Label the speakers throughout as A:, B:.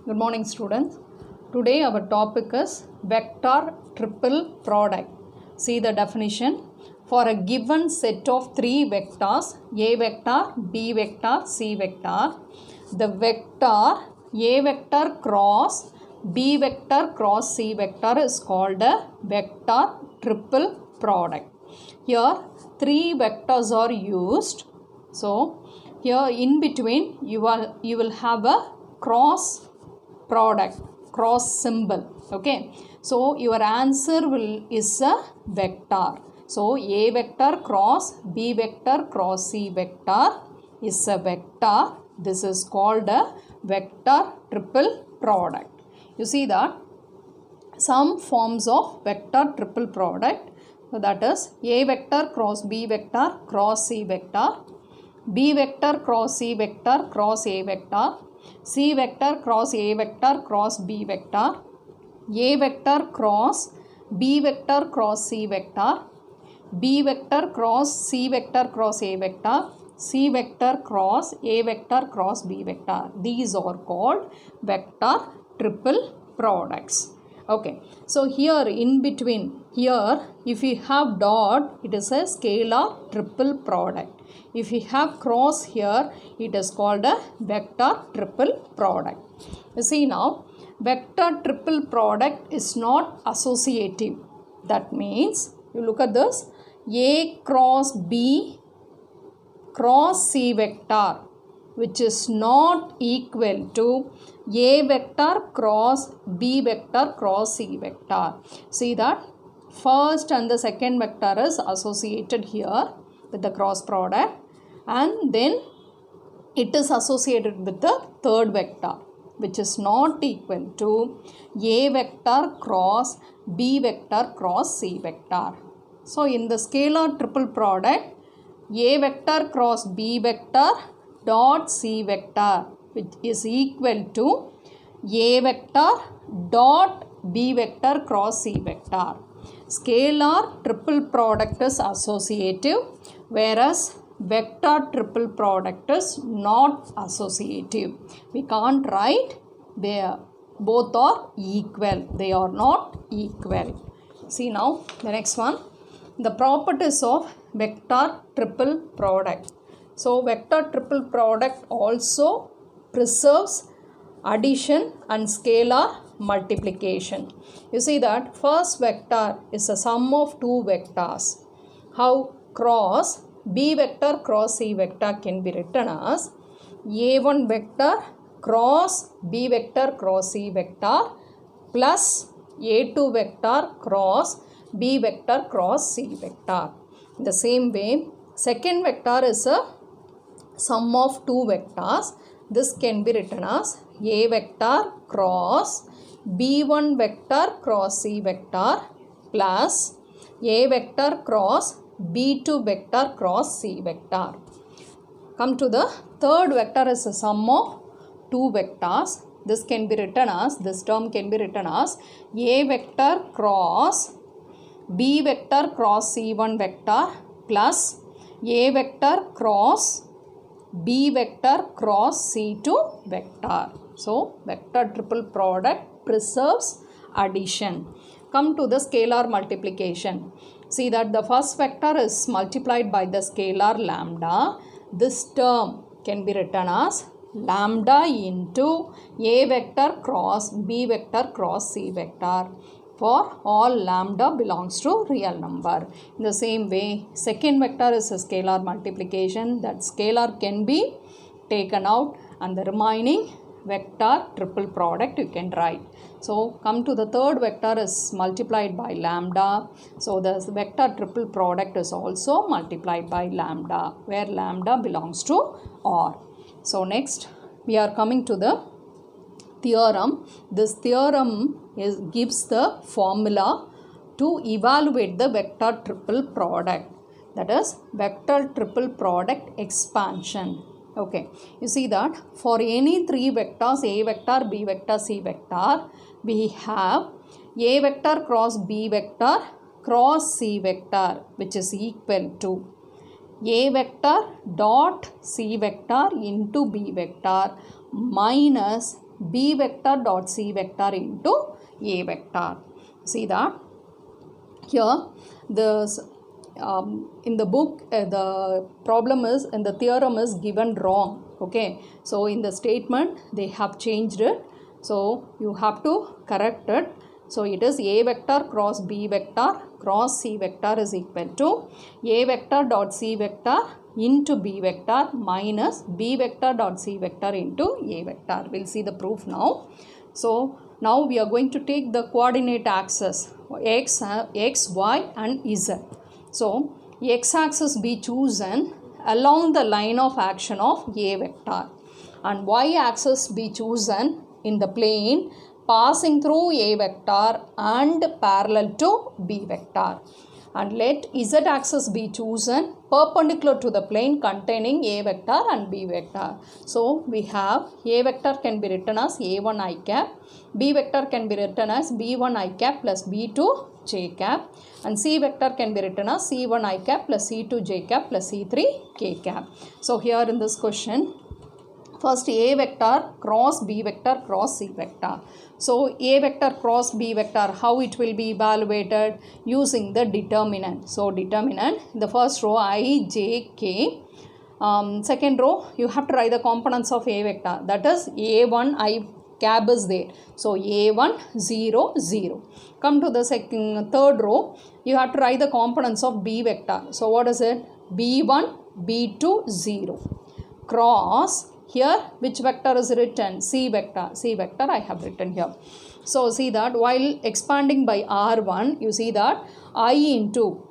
A: Good morning, students. Today our topic is vector triple product. See the definition. For a given set of three vectors a vector, b vector, c vector, the vector a vector cross b vector cross c vector is called a vector triple product. Here three vectors are used. So here in between you will have a cross product, cross symbol. Okay, so your answer is a vector. So a vector cross b vector cross c vector is a vector. This is called a vector triple product. You see that some forms of vector triple product, so that is a vector cross b vector cross c vector, b vector cross c vector cross a vector, c vector cross a vector cross b vector, a vector cross b vector cross c vector, b vector cross c vector cross a vector, c vector cross a vector cross b vector. These are called vector triple products. Okay, so here in between, here if you have dot, it is a scalar triple product. If you have cross here, it is called a vector triple product. You see now, vector triple product is not associative. That means, you look at this, a cross b cross c vector, which is not equal to a vector cross b vector cross c vector. See that first and the second vector is associated here with the cross product, and then it is associated with the third vector, which is not equal to a vector cross b vector cross c vector. So in the scalar triple product, a vector cross b vector dot c vector, which is equal to a vector dot b vector cross c vector. Scalar triple product is associative, whereas vector triple product is not associative. We can't write they both are equal. They are not equal. See now the next one. The properties of vector triple product. So vector triple product also preserves addition and scalar multiplication. You see that first vector is a sum of two vectors. How cross b vector cross c vector can be written as a1 vector cross b vector cross c vector plus a2 vector cross b vector cross c vector. In the same way, second vector is a sum of two vectors. This can be written as a vector cross b1 vector cross c vector plus a vector cross b2 vector cross c vector. Come to the third vector is a sum of two vectors. This can be written as, this term can be written as a vector cross b vector cross c1 vector plus a vector cross b vector cross c2 vector. So vector triple product preserves addition. Come to the scalar multiplication. See that the first vector is multiplied by the scalar lambda. This term can be written as lambda into a vector cross b vector cross c vector for all lambda belongs to real number. In the same way, second vector is a scalar multiplication. That scalar can be taken out and the remaining vector triple product you can write. So come to the third vector is multiplied by lambda. So the vector triple product is also multiplied by lambda, where lambda belongs to R. So next we are coming to the theorem. This theorem gives the formula to evaluate the vector triple product, that is vector triple product expansion. Okay, you see that for any three vectors a vector, b vector, c vector, we have a vector cross b vector cross c vector, which is equal to a vector dot c vector into b vector minus B vector dot C vector into A vector. See that here this in the book the problem is and the theorem is given wrong. Okay, so in the statement they have changed it, so you have to correct it. So it is A vector cross B vector cross C vector is equal to A vector dot C vector into B vector minus B vector dot C vector into A vector. We'll see the proof now. So now we are going to take the coordinate axis x, y and z. So x axis be chosen along the line of action of A vector and y axis be chosen in the plane passing through A vector and parallel to B vector, and let z axis be chosen perpendicular to the plane containing A vector and B vector. So we have A vector can be written as A1 I cap, B vector can be written as B1 I cap plus B2 j cap, and C vector can be written as C1 I cap plus C2 j cap plus C3 k cap. So here in this question, first A vector cross B vector cross C vector. So A vector cross B vector, how it will be evaluated? Using the determinant. So determinant, the first row I, j, k. Second row, you have to write the components of A vector. That is A1 I cap is there. So A1 0 0. Come to the third row, you have to write the components of B vector. So what is it? B1 B2 0 cross. Here which vector is written? C vector. C vector I have written here. So see that while expanding by R1, you see that I into,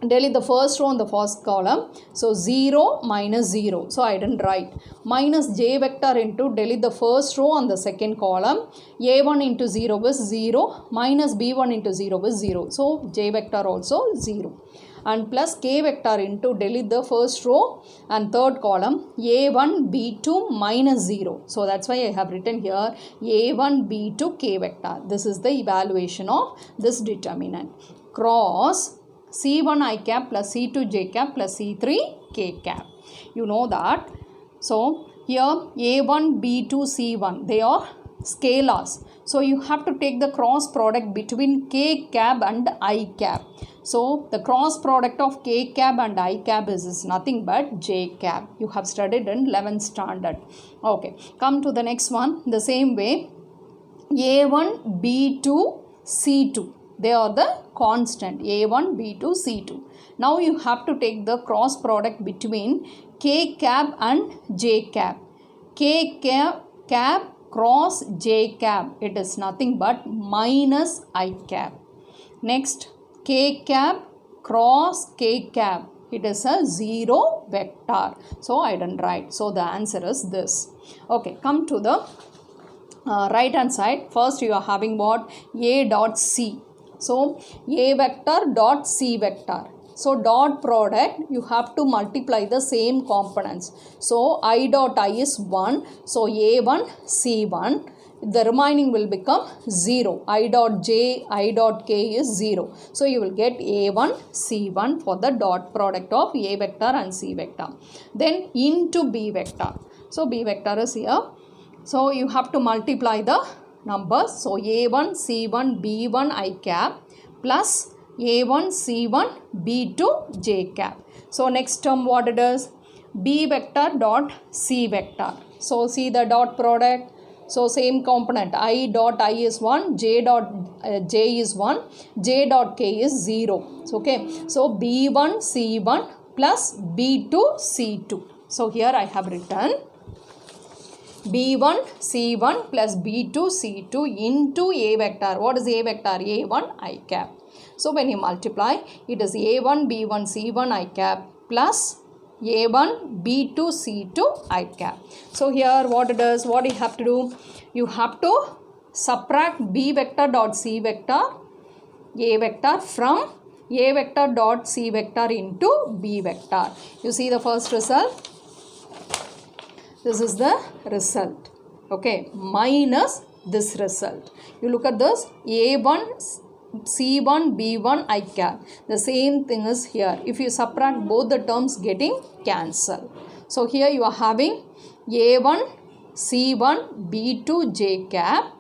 A: delete the first row in the first column. So 0 minus 0. So I didn't write. Minus j vector into, delete the first row on the second column. A1 into 0 is 0. Minus B1 into 0 is 0. So j vector also 0. And plus k vector into, delete the first row and third column, A1 B2 minus 0. So that's why I have written here A1 B2 k vector. This is the evaluation of this determinant. Cross C1 I cap plus C2 j cap plus C3 k cap. You know that. So here A1 B2 C1, they are scalars. So you have to take the cross product between k cap and I cap. So the cross product of k cap and I cap is nothing but j cap. You have studied in 11th standard. Okay, come to the next one. The same way, A1 B2 C2. They are the constant A1 B2 C2. Now you have to take the cross product between k cap and j cap. K cap cross j cap, it is nothing but minus I cap. Next, k cap cross k cap, it is a 0 vector. So I didn't write. So the answer is this. Okay, come to the right hand side. First you are having what? A dot C. So A vector dot C vector. So dot product, you have to multiply the same components. So I dot I is 1. So A1 C1. The remaining will become 0. I dot j, I dot k is 0. So you will get A1 C1 for the dot product of A vector and C vector. Then into B vector. So B vector is here. So you have to multiply the numbers. So A1 C1 B1 I cap plus A1 C1 B2 j cap. So next term what it is? B vector dot C vector. So see the dot product. So same component, I dot I is 1, j dot j is 1, j dot k is 0. So, okay. So B1 C1 plus B2 C2. So here I have written B1 C1 plus B2 C2 into A vector. What is A vector? A1 I cap. So when you multiply, it is A1 B1 C1 I cap plus A1 B2 C2 I cap. So here what it is, what you have to do, you have to subtract B vector dot C vector A vector from A vector dot C vector into B vector. You see the first result. This is the result. Okay, minus this result. You look at this, A1 C1 B1 I cap. The same thing is here. If you subtract both the terms, getting cancelled. So here you are having A1 C1 B2 j cap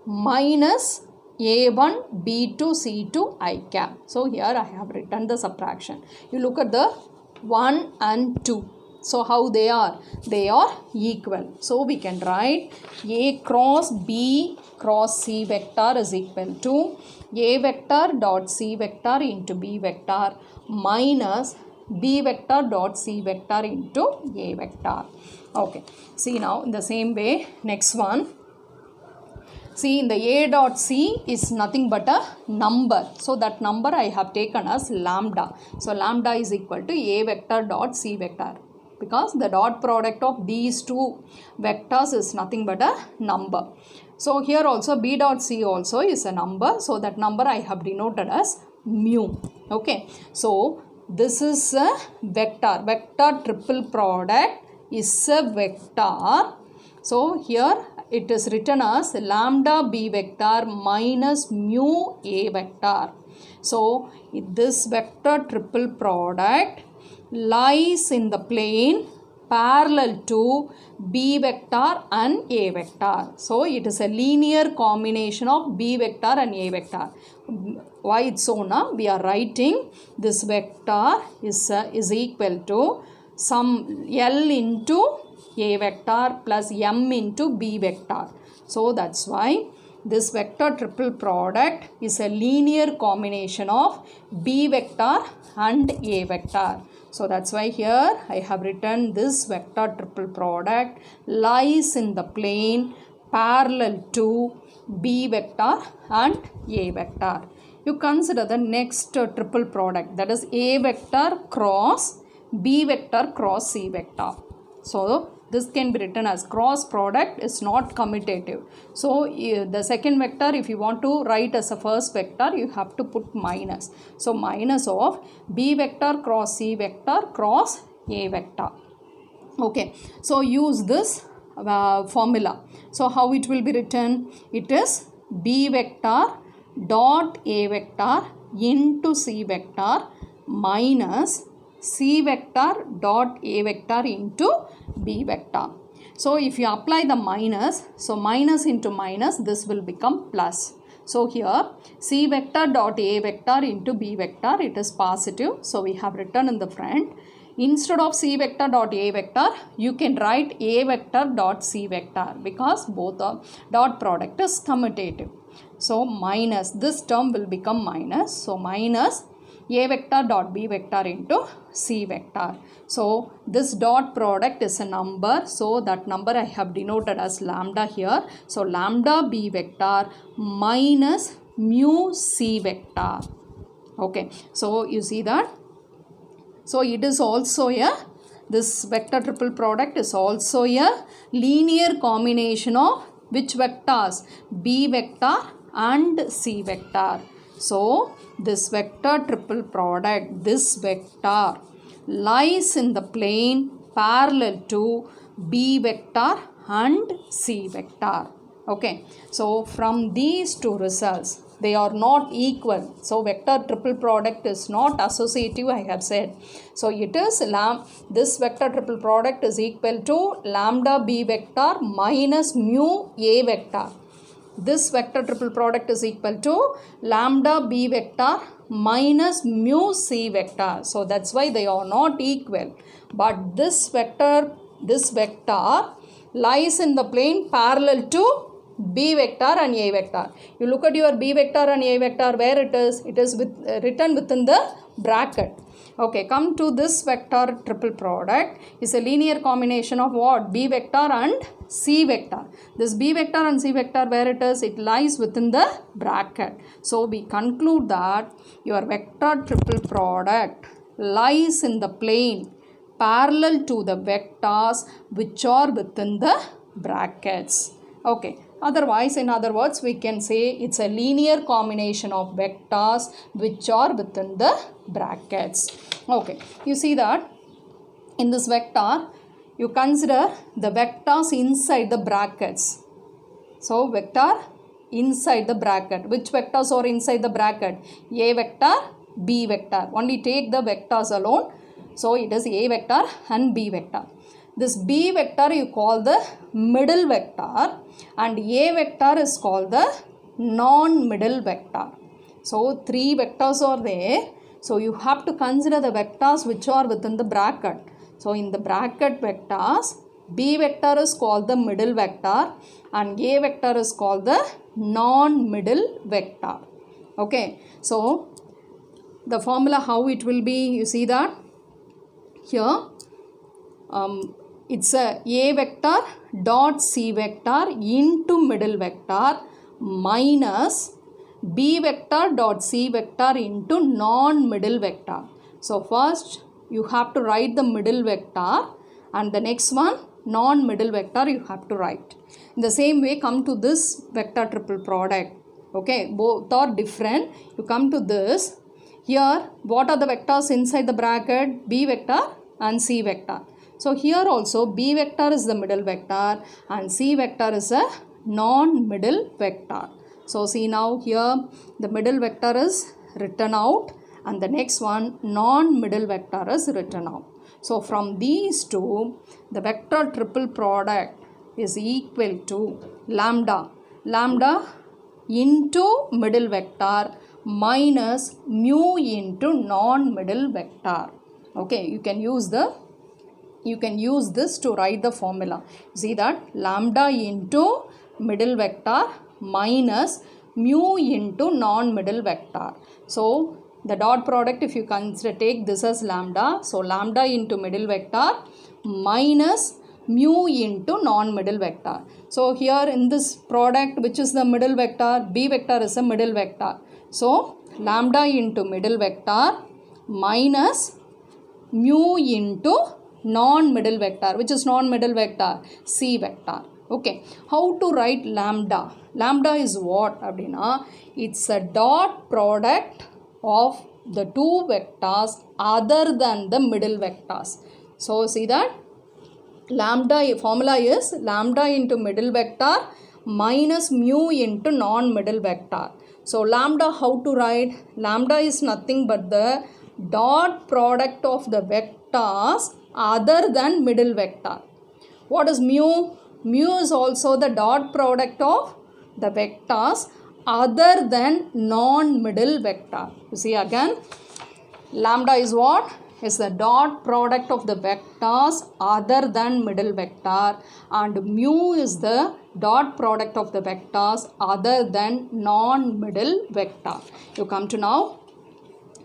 A: minus A1 B2 C2 I cap. So here I have written the subtraction. You look at the 1 and 2. So how they are? They are equal. So we can write A cross B cross C vector is equal to A vector dot C vector into B vector minus B vector dot C vector into A vector. Okay. See now in the same way, next one. See, in the A dot C is nothing but a number. So that number I have taken as lambda. So lambda is equal to A vector dot C vector, because the dot product of these two vectors is nothing but a number. So here also B dot C also is a number. So that number I have denoted as mu. Okay. So this is a vector. Vector triple product is a vector. So here it is written as lambda B vector minus mu A vector. So this vector triple product lies in the plane parallel to B vector and A vector. So it is a linear combination of B vector and A vector. Why it's so now? We are writing this vector is equal to some L into A vector plus M into B vector. So that's why this vector triple product is a linear combination of B vector and A vector. So that's why here I have written this vector triple product lies in the plane parallel to B vector and A vector. You consider the next triple product, that is A vector cross B vector cross C vector. So this can be written as cross product is not commutative. So the second vector, if you want to write as a first vector, you have to put minus. So minus of B vector cross C vector cross A vector. Okay. So use this formula. So how it will be written? It is B vector dot A vector into C vector minus C vector dot A vector into B vector. So if you apply the minus, so minus into minus, this will become plus. So here C vector dot A vector into B vector, it is positive. So we have written in the front. Instead of C vector dot A vector, you can write A vector dot C vector, because both the dot product is commutative. So minus, this term will become minus. So minus A vector dot B vector into C vector. So this dot product is a number. So that number I have denoted as lambda here. So lambda B vector minus mu C vector. Okay. So you see that. So it is also this vector triple product is also a linear combination of which vectors? B vector and C vector. So this vector triple product, this vector lies in the plane parallel to B vector and C vector. Okay. So from these two results, they are not equal. So vector triple product is not associative, I have said. So it is this vector triple product is equal to lambda B vector minus mu A vector. This vector triple product is equal to lambda B vector minus mu C vector. So that's why they are not equal. But this vector lies in the plane parallel to B vector and A vector. You look at your B vector and A vector, where it is? It is written within the bracket. Okay, come to this vector triple product is a linear combination of what? B vector and C vector. This B vector and C vector, where it is? It lies within the bracket. So we conclude that your vector triple product lies in the plane parallel to the vectors which are within the brackets. Okay. Otherwise, in other words, we can say it's a linear combination of vectors which are within the brackets. Okay, you see that in this vector, you consider the vectors inside the brackets. So, vector inside the bracket. Which vectors are inside the bracket? A vector, B vector. Only take the vectors alone. So, it is A vector and B vector. This B vector you call the middle vector and A vector is called the non-middle vector. So 3 vectors are there. So you have to consider the vectors which are within the bracket. So in the bracket vectors, B vector is called the middle vector and A vector is called the non-middle vector. Okay, so the formula how it will be, you see that here it's a vector dot C vector into middle vector minus B vector dot C vector into non-middle vector. So first you have to write the middle vector and the next one non-middle vector you have to write. In the same way, come to this vector triple product. Okay, both are different. You come to this. Here, what are the vectors inside the bracket? B vector and C vector. So here also B vector is the middle vector and C vector is a non-middle vector. So see now here the middle vector is written out and the next one non-middle vector is written out. So from these two, the vector triple product is equal to lambda into middle vector minus mu into non-middle vector. Okay, you can use this to write the formula. See that lambda into middle vector minus mu into non-middle vector. So the dot product, if you consider, take this as lambda. So lambda into middle vector minus mu into non-middle vector. So here in this product, which is the middle vector, B vector is a middle vector. So lambda into middle vector minus mu into non-middle vector. Which is non-middle vector? C vector. Okay. How to write lambda? Lambda is what? It's a dot product of the two vectors other than the middle vectors. So see that lambda formula is lambda into middle vector minus mu into non-middle vector. So lambda how to write? Lambda is nothing but the dot product of the vectors other than middle vector. What is mu? Mu is also the dot product of the vectors other than non-middle vector. You see again, lambda is what? Is the dot product of the vectors other than middle vector and mu is the dot product of the vectors other than non-middle vector. You come to now.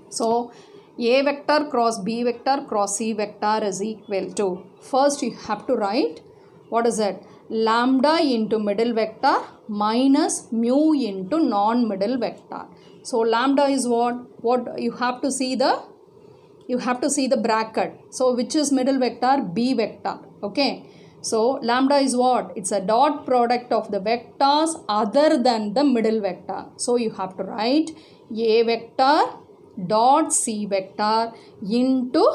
A: So A vector cross B vector cross C vector is equal to, first you have to write, what is it? Lambda into middle vector minus mu into non-middle vector. So lambda is what? You have to see the bracket. So which is middle vector? B vector. Okay. So lambda is what? It's a dot product of the vectors other than the middle vector. So you have to write A vector dot C vector into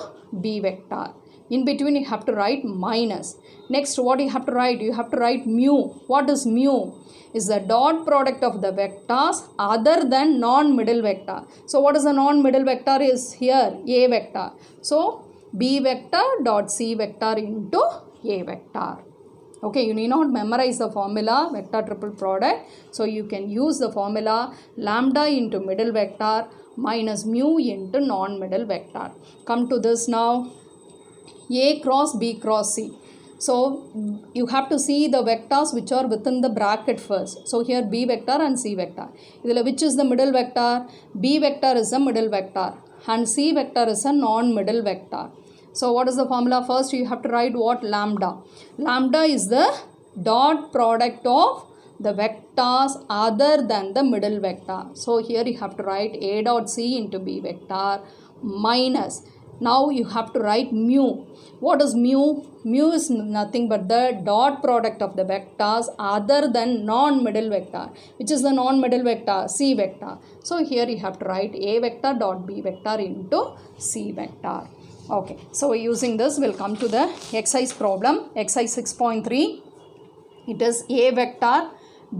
A: B vector. In between you have to write minus. Next what you have to write? You have to write mu. What is mu? Is the dot product of the vectors other than non-middle vector. So what is the non-middle vector is here? A vector. So B vector dot C vector into A vector. Okay, you need not memorize the formula vector triple product. So you can use the formula lambda into middle vector minus mu into non-middle vector. Come to this now. A cross B cross C. So you have to see the vectors which are within the bracket first. So here B vector and C vector. Which is the middle vector? B vector is a middle vector and C vector is a non-middle vector. So what is the formula? First you have to write what? Lambda. Lambda is the dot product of the vectors other than the middle vector. So here you have to write A dot C into B vector minus. Now you have to write mu. What is mu? Mu is nothing but the dot product of the vectors other than non-middle vector. Which is the non-middle vector? C vector. So here you have to write A vector dot B vector into C vector. Okay. So using this we'll come to the exercise problem. Exercise 6.3. It is A vector,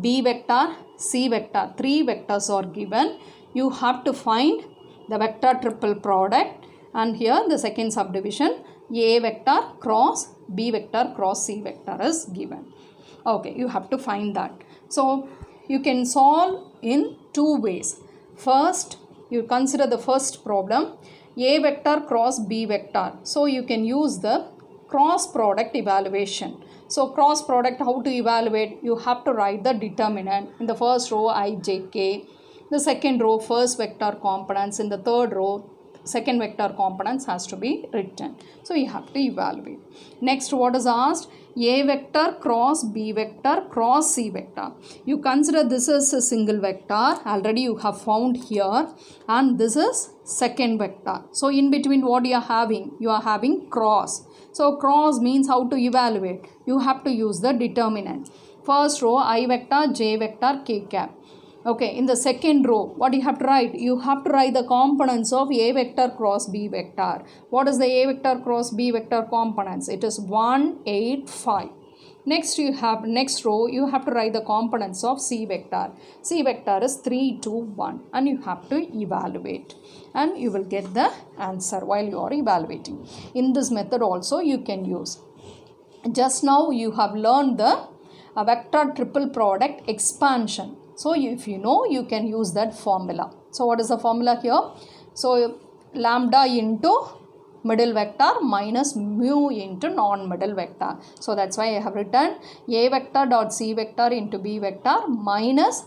A: B vector, C vector. 3 vectors are given. You have to find the vector triple product. And here the second subdivision, A vector cross B vector cross C vector is given. Okay, you have to find that. So you can solve in two ways. First, you consider the first problem, A vector cross B vector. So you can use the cross product evaluation. So cross product, how to evaluate? You have to write the determinant. In the first row, I, j, k. The second row, first vector components. In the third row, second vector components has to be written. So you have to evaluate. Next, what is asked? A vector cross B vector cross C vector. You consider this is a single vector. Already you have found here. And this is second vector. So in between what you are having? You are having cross. So cross means how to evaluate? You have to use the determinant. First row, I vector, j vector, k cap. Okay, in the second row, what you have to write? You have to write the components of A vector cross B vector. What is the A vector cross B vector components? It is 1, 8, 5. Next row, you have to write the components of C vector. C vector is 3, 2, 1. And you have to evaluate. And you will get the answer while you are evaluating. In this method also you can use. Just now you have learned the vector triple product expansion. So if you know, you can use that formula. So what is the formula here? So lambda into middle vector minus mu into non-middle vector. So that's why I have written A vector dot C vector into B vector minus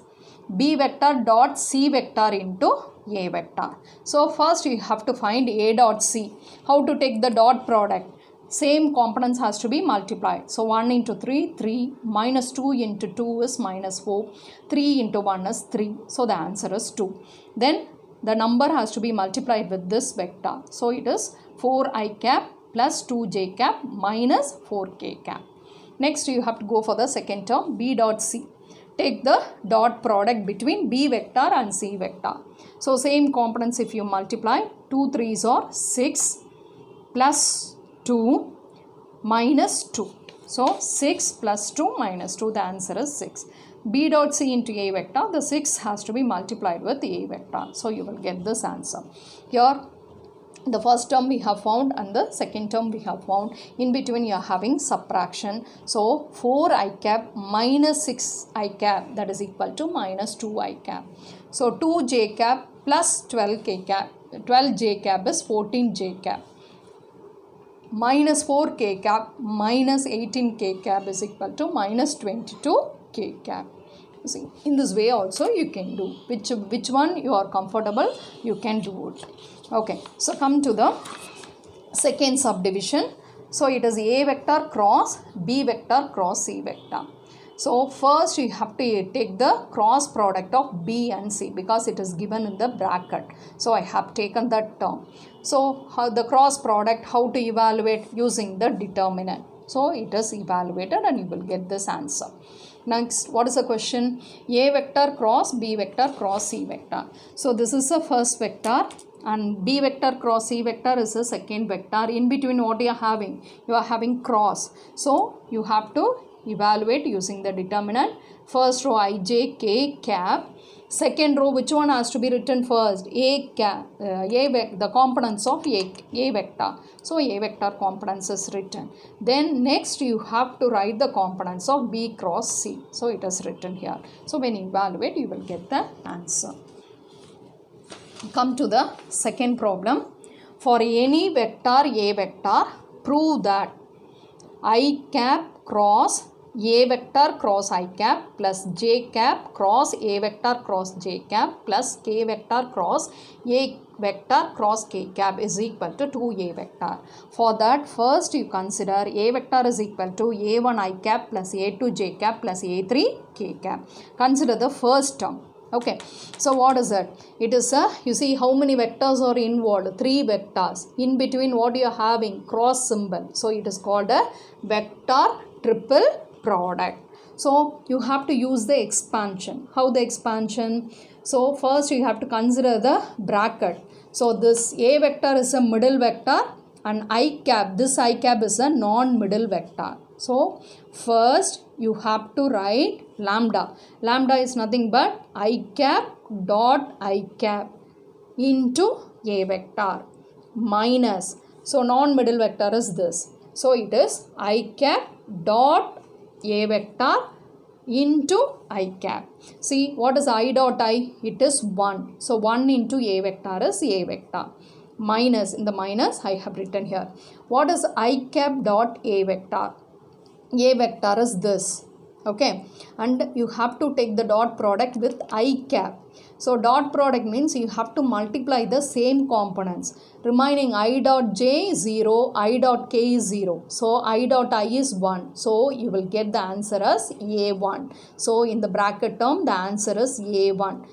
A: B vector dot C vector into A vector. So first you have to find A dot C. How to take the dot product? Same components has to be multiplied. So 1 into 3, 3, minus 2 into 2 is minus 4, 3 into 1 is 3. So the answer is 2. Then the number has to be multiplied with this vector. So it is 4i cap plus 2j cap minus 4k cap. Next you have to go for the second term, B dot C. Take the dot product between B vector and C vector. So same components if you multiply, 2 3s are 6 plus 2 minus 2. So 6 plus 2 minus 2, the answer is 6. B dot C into A vector, the 6 has to be multiplied with A vector. So you will get this answer. Here the first term we have found and the second term we have found. In between you are having subtraction. So 4i cap minus 6i cap, that is equal to minus 2i cap. So 2j cap plus 12k cap, 12j cap is 14j cap. Minus 4k cap minus 18k cap is equal to minus 22k cap. See, in this way also you can do. Which one you are comfortable, you can do it. Okay, so come to the second subdivision. So it is A vector cross B vector cross C vector. So first you have to take the cross product of B and C because it is given in the bracket. So I have taken that term. So how the cross product, how to evaluate? Using the determinant. So it is evaluated and you will get this answer. Next, what is the question? A vector cross B vector cross C vector. So this is the first vector and B vector cross C vector is the second vector. In between what you are having? You are having cross. So you have to evaluate using the determinant. First row I, j, k cap. Second row, which one has to be written first? A cap, the components of A vector. So A vector components is written. Then next you have to write the components of B cross C. So it is written here. So when you evaluate, you will get the answer. Come to the second problem. For any vector A vector, prove that I cap cross A vector cross I cap plus j cap cross A vector cross j cap plus k vector cross A vector cross k cap is equal to 2A vector. For that, first you consider A vector is equal to A1 I cap plus A2 j cap plus A3 k cap. Consider the first term. Okay, so what is it? It is you see how many vectors are involved? 3 vectors. In between what you are having? Cross symbol. So it is called a vector triple product. So you have to use the expansion. How the expansion? So first you have to consider the bracket. So this A vector is a middle vector and I cap, this I cap is a non-middle vector. So first you have to write lambda. Lambda is nothing but I cap dot I cap into A vector minus. So non-middle vector is this. So it is I cap dot A vector into I cap. See, what is I dot I? It is 1. So 1 into A vector is A vector. Minus, in the minus I have written here. What is I cap dot A vector? A vector is this. Okay, and you have to take the dot product with I cap. So dot product means you have to multiply the same components. Remaining I dot j 0, I dot k is 0. So I dot I is 1. So you will get the answer as A1. So in the bracket term the answer is A1.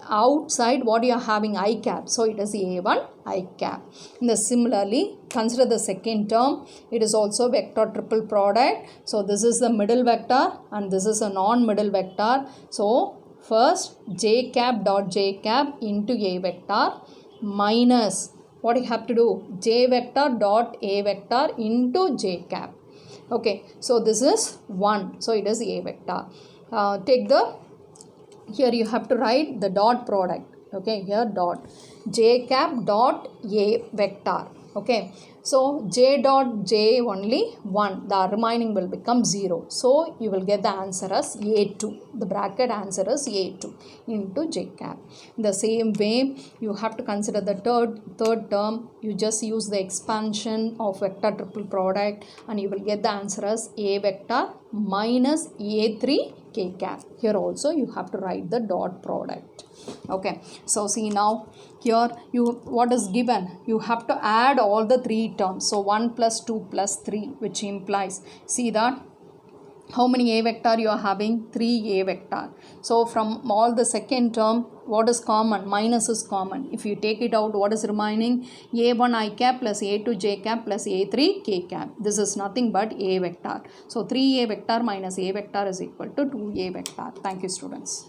A: Outside what you are having I cap, so it is A1 I cap. Similarly, consider the second term. It is also vector triple product. So this is the middle vector and this is a non-middle vector. So first j cap dot j cap into A vector minus what you have to do, j vector dot A vector into j cap. Okay, so this is 1. So it is A vector. Here you have to write the dot product. Okay, here dot j cap dot A vector. Okay, so j dot j only 1. The remaining will become 0. So you will get the answer as A2. The bracket answer is A2 into j cap. In the same way, you have to consider the third term. You just use the expansion of vector triple product and you will get the answer as A vector minus A3 k cap. Here also you have to write the dot product. Okay, so see now here what is given, you have to add all the 3 terms. So 1 plus 2 plus 3, which implies, see that how many A vector you are having? 3 A vector. So from all the second term, what is common? Minus is common. If you take it out, what is remaining? A1 I cap plus A2 j cap plus A3 k cap. This is nothing but A vector. So 3A vector minus A vector is equal to 2A vector. Thank you, students.